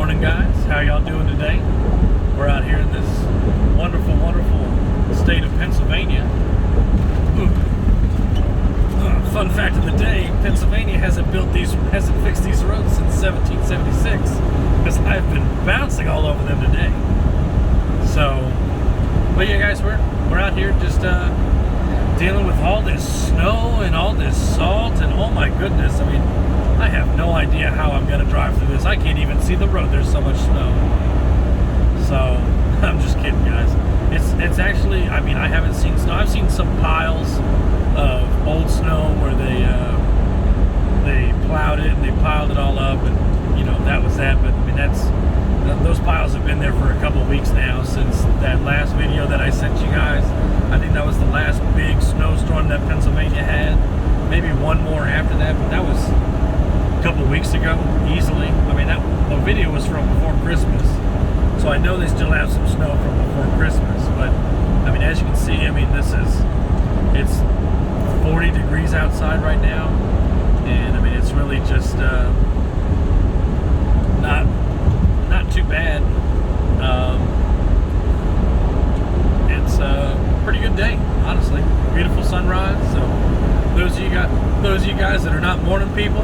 morning, guys. How y'all doing today? We're out here in this wonderful, wonderful state of Pennsylvania. Fun fact of the day: Pennsylvania hasn't fixed these roads since 1776, because I've been bouncing all over them today. So, but yeah, guys, we're out here just dealing with all this snow and all this salt, and oh my goodness, I mean, I have no idea how I'm gonna drive through this. I can't even see the road. There's so much snow. So I'm just kidding, guys. It's actually, I mean, I haven't seen snow. I've seen some piles of old snow where they plowed it and they piled it all up, and you know, that was that. But I mean, those piles have been there for a couple of weeks now, since that last video that I sent you guys. I think that was the last big snowstorm that Pennsylvania had. Maybe one more after that, but that was a couple of weeks ago, easily. I mean, the video was from before Christmas, so I know they still have some snow from before Christmas. But I mean, as you can see, I mean, it's 40 degrees outside right now, and I mean, it's really just not too bad. It's a pretty good day, honestly. Beautiful sunrise. So those of you guys that are not morning people,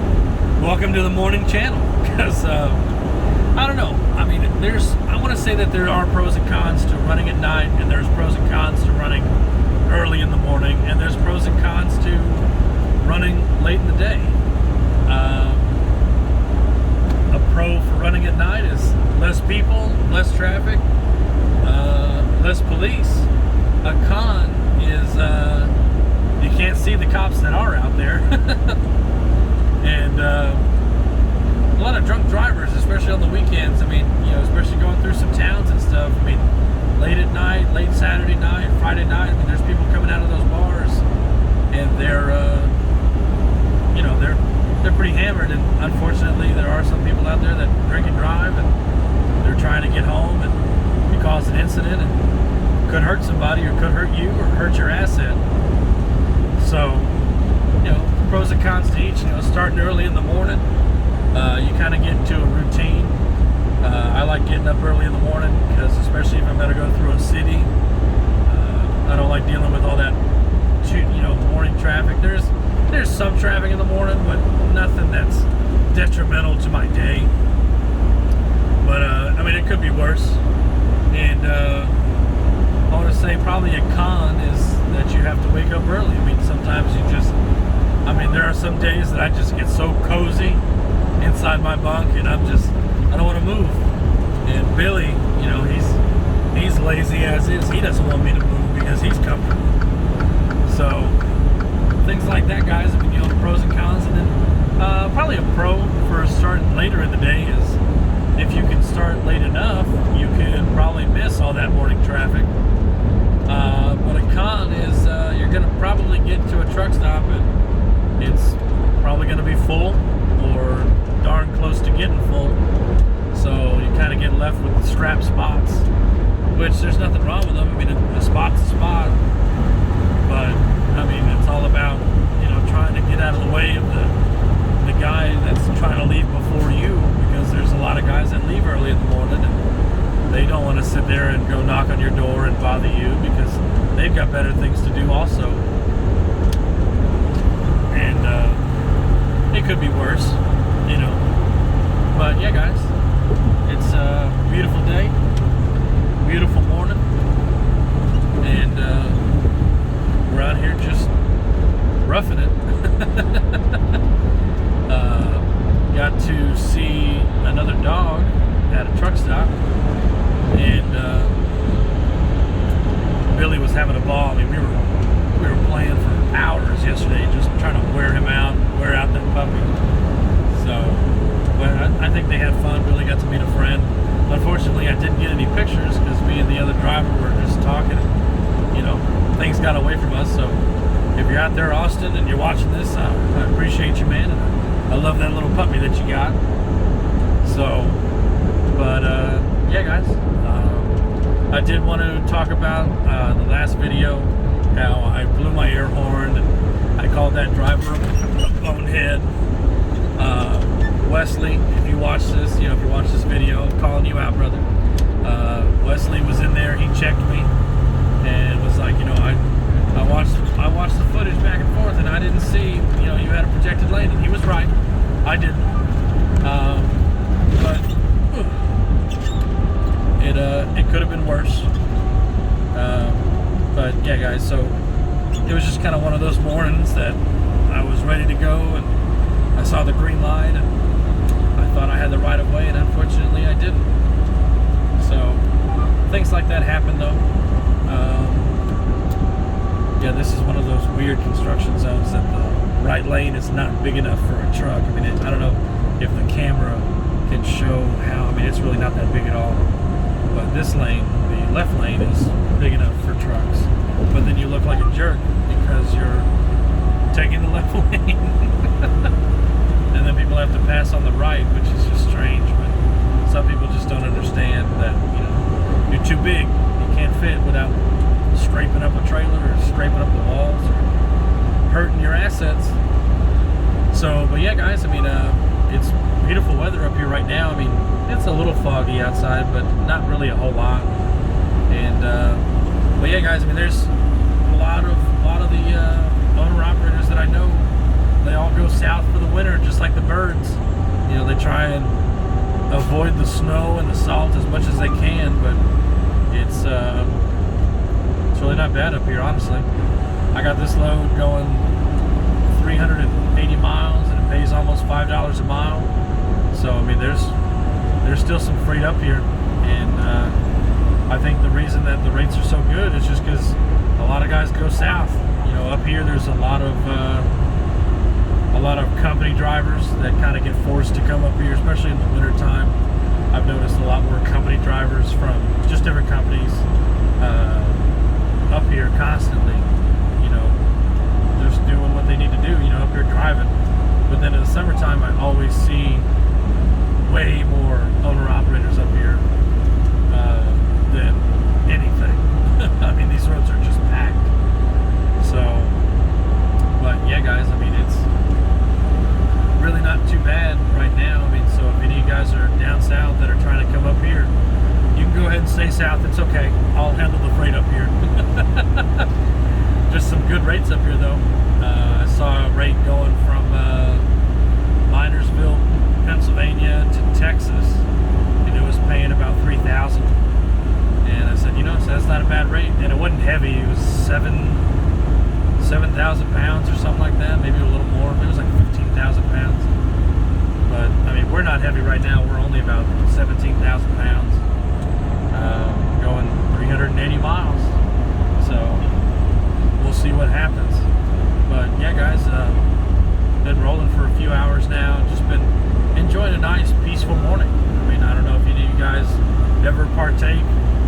welcome to the morning channel. Because I don't know. I mean, I want to say that there are pros and cons to running at night, and there's pros and cons to running early in the morning, and there's pros and cons to running late in the day. A pro for running at night is less people, less traffic, less police. A con is you can't see the cops that are out there. And a lot of drunk drivers, especially on the weekends. I mean, you know, especially going through some towns and stuff. I mean, late at night, late Saturday night, Friday night. I mean, there's people coming out of those bars, and they're, you know, they're pretty hammered. And unfortunately, there are some people out there that drink and drive, and they're trying to get home, and it cause an incident, and could hurt somebody, or could hurt you, or hurt your asset. So, you know, pros and cons to each. You know, starting early in the morning, you kind of get into a routine. I like getting up early in the morning, because especially if I'm going to go through a city, I don't like dealing with all that, you know, morning traffic. There's some traffic in the morning, but nothing that's detrimental to my day. But I mean, it could be worse. And I want to say probably a con is that you have to wake up early. I mean, sometimes there are some days that I just get so cozy inside my bunk, and I don't want to move. And Billy, you know, he's lazy as is. He doesn't want me to move because he's comfortable. So things like that, guys. I mean, you know, the pros and cons. And then probably a pro for starting later in the day is if you can start late enough, you can probably miss all that morning traffic. But a con is you're going to probably get to a truck stop, and it's probably going to be full, or darn close to getting full. So you kind of get left with the scrap spots, which there's nothing wrong with them. I mean, a spot's a spot. But I mean, it's all about, you know, trying to get out of the way of the guy that's trying to leave before you, because there's a lot of guys that leave early in the morning, and they don't want to sit there and go knock on your door and bother you, because they've got better things to do also. And it could be worse, you know. But yeah, guys, it's a beautiful day, beautiful morning, and we're out here just roughing it. Got to see another dog at a truck stop, and Billy was having a ball. I mean, we were playing for hours yesterday, just trying to wear him out, wear out that puppy. So, but I think they had fun. Billy got to meet a friend. Unfortunately, I didn't get any pictures because me and the other driver were just talking. You know, things got away from us. So, if you're out there, Austin, and you're watching this, I appreciate you, man. And I love that little puppy that you got. So, but yeah, guys, I did want to talk about the last video, how I blew my air horn and I called that driver a bonehead. Wesley, if you watch this, if you watch this video, I'm calling you out, brother. Wesley was in there. He checked me and was like, I watched the footage back and forth, and I didn't see, you had a projected lane. And he was right. I didn't. But it could have been worse. But yeah, guys. So it was just kind of one of those mornings that I was ready to go, and I saw the green light, and I thought I had the right of way, and unfortunately I didn't. So things like that happen, though. Yeah, this is one of those weird construction zones that the right lane is not big enough for a truck. I mean, I don't know if the camera can show how. I mean, it's really not that big at all. But this lane, the left lane, is big enough for trucks. But then you look like a jerk because you're taking the left lane. And then people have to pass on the right, which is just strange. But some people just don't understand that, you're too big. You can't fit without scraping up a trailer or scraping up the walls or hurting your assets. So, but yeah, guys, I mean, it's beautiful weather up here right now. I mean, it's a little foggy outside, but not really a whole lot. And but yeah, guys, I mean, there's a lot of the owner-operators that I know. They all go south for the winter, just like the birds. They try and avoid the snow and the salt as much as they can, but it's really not bad up here, honestly. I got this load going 380 miles, and it pays almost $5 a mile. So I mean, there's still some freight up here, and I think the reason that the rates are so good is just because a lot of guys go south. Up here there's a lot of company drivers that kind of get forced to come up here, especially in the winter time. I've noticed a lot more company drivers from just different companies up here constantly. Just doing what they need to do, up here driving. But then in the summertime, I always see way more owner-operators up here than anything. I mean, these roads are just packed. So, but yeah, guys, I mean, it's really not too bad right now. I mean, so if any of you guys are down south that are trying to come up here, you can go ahead and stay south. It's okay. I'll handle the freight up here. Just some good rates up here, though. I saw a rate going from Minersville, Pennsylvania to Texas, and it was paying about $3,000. And I said, so that's not a bad rate. And it wasn't heavy. It was 7,000 pounds or something like that. Maybe a little more. It was like 15,000 pounds. But I mean, we're not heavy right now. We're only about 17,000 pounds, going 380 miles. So we'll see what happens. But yeah, guys, been rolling for a few hours now. Just been enjoying a nice, peaceful morning. I mean, I don't know if any of you guys ever partake.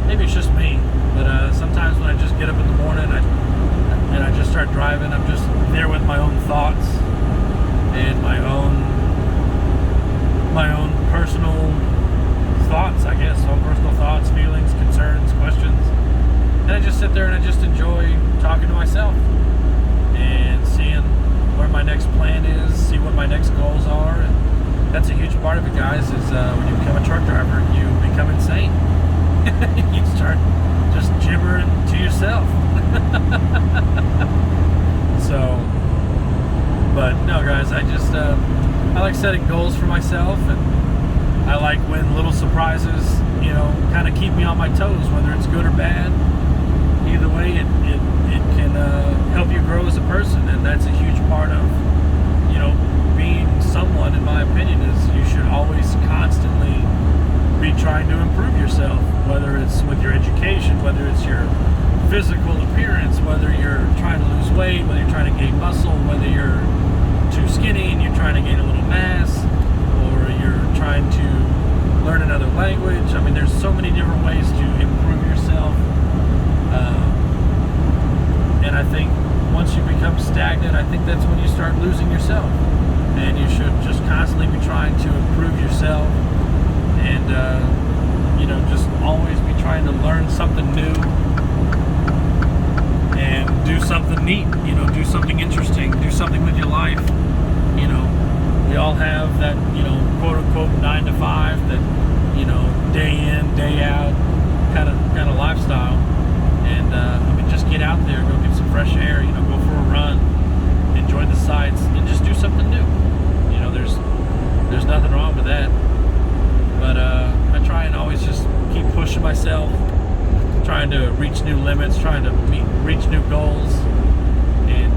Maybe it's just me, but sometimes when I just get up in the morning and I just start driving, I'm just there with my own thoughts and my own personal thoughts, I guess. Own personal thoughts, feelings, concerns, questions. And I just sit there and I just enjoy talking to myself and seeing where my next plan is, see what my next goals are. And that's a huge part of it, guys, is when you become a truck driver, you become insane. You start just gibbering to yourself. So, but no, guys, I like setting goals for myself, and I like when little surprises, kind of keep me on my toes, whether it's good or bad. Either way, it can help you grow as a person, and that's a huge part of, being someone, in my opinion, is you should always constantly be trying to improve yourself, whether it's with your education, whether it's your physical appearance, whether you're trying to lose weight, whether you're trying to gain muscle, whether you're too skinny and you're trying to gain a little mass, or you're trying to learn another language. I mean, there's so many different ways to improve yourself. And I think once you become stagnant, I think that's when you start losing yourself. And you should just constantly be trying to improve yourself, and just always be trying to learn something new and do something neat, do something interesting, do something with your life. We all have that, that, you know, day in, day out kind of lifestyle. And I mean, just get out there, go get some fresh air, you know, go for a run, enjoy the sights, and just do something new. You know, there's nothing wrong with that. But I try and always just keep pushing myself, trying to reach new limits, trying to reach new goals, and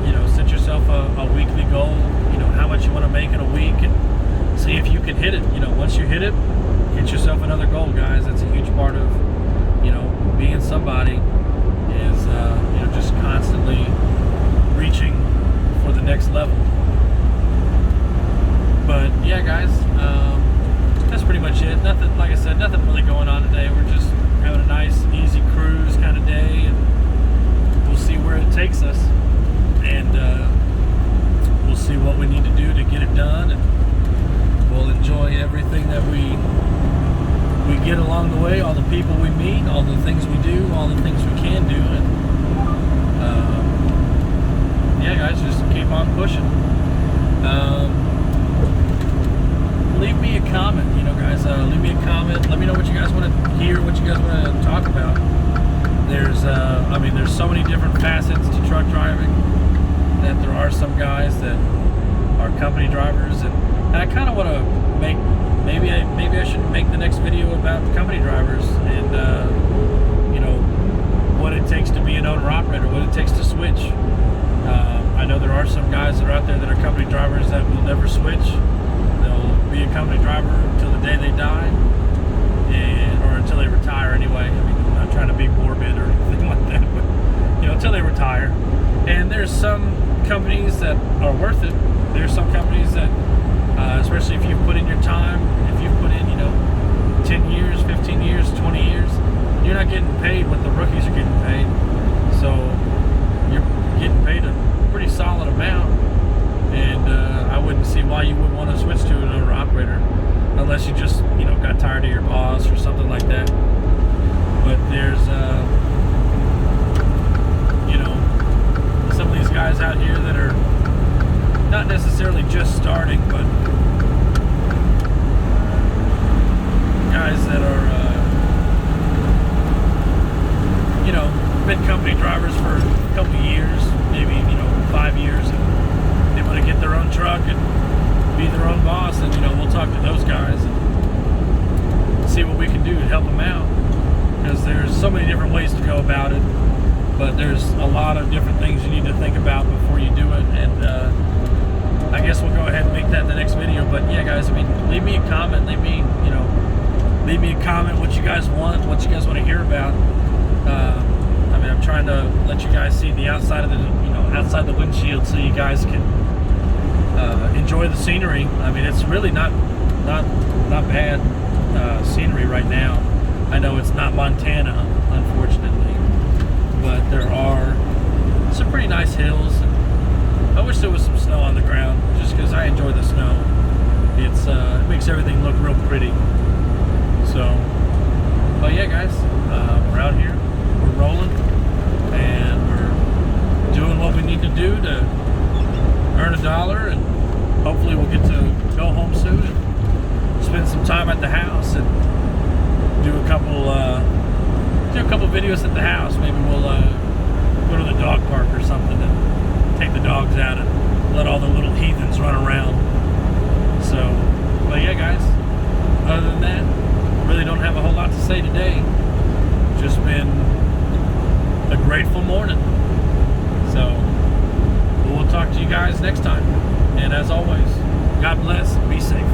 you know, set yourself a weekly goal. You know, how much you want to make in a week, and see if you can hit it. You know, once you hit it, get yourself another goal, guys. That's a huge part of, you know, being somebody, is you know, just constantly reaching for the next level. But yeah, guys, that's pretty much it. Nothing, like I said, nothing really going on today. We're just having a nice, easy cruise kind of day, and we'll see where it takes us, and we'll see what we need to do to get it done, and we'll enjoy everything that we get along the way, all the people we meet, all the things we do, all the things we can do, and yeah, guys, just keep on pushing. Leave me a comment, you know, guys. Leave me a comment. Let me know what you guys want to hear, what you guys want to talk about. There's, I mean, there's so many different facets to truck driving, that there are some guys that are company drivers, and I kind of want to make, maybe I should make the next video about company drivers, and you know, what it takes to be an owner-operator, what it takes to switch. I know there are some guys that are out there that are company drivers that will never switch. They'll be a company driver until the day they die, or until they retire anyway. I mean, I'm not trying to be morbid or anything like that, but, you know, until they retire. And there's some companies that are worth it. There's some companies that, especially if you've put in your time, if you've put in, you know, 10 years, 15 years, 20 years, you're not getting paid what the rookies are getting paid. So you're getting paid a pretty solid amount, and I wouldn't see why you would want to switch to an owner-operator unless you just, you know, got tired of your boss or something like that. But there's, you know, some of these guys out here that are not necessarily just starting, but guys that are, you know, been company drivers for a couple of years, maybe, you know, 5 years, and they want to get their own truck and be their own boss. And, you know, we'll talk to those guys and see what we can do to help them out, because there's so many different ways to go about it, but there's a lot of different things you need to think about before you do it. And I guess we'll go ahead and make that the next video. But yeah, guys, I mean, leave me a comment, leave me a comment what you guys want, what you guys want to hear about. I mean, I'm trying to let you guys see the outside of the, you know, outside the windshield, so you guys can enjoy the scenery. I mean, it's really not bad scenery right now. I know it's not Montana, unfortunately, but there are some pretty nice hills. And I wish there was some snow on the ground, just because I enjoy the snow. It's it makes everything look real pretty. So, but yeah, guys, we're out here, we're rolling, and we're doing what we need to do to earn $1, and hopefully we'll get to go home soon and spend some time at the house and do a couple videos at the house. Maybe we'll go to the dog park or something and take the dogs out and let all the little heathens run around. So, but yeah, guys, other than that, really don't have a whole lot to say today. Just been a grateful morning. So we'll talk to you guys next time. And as always, God bless, be safe.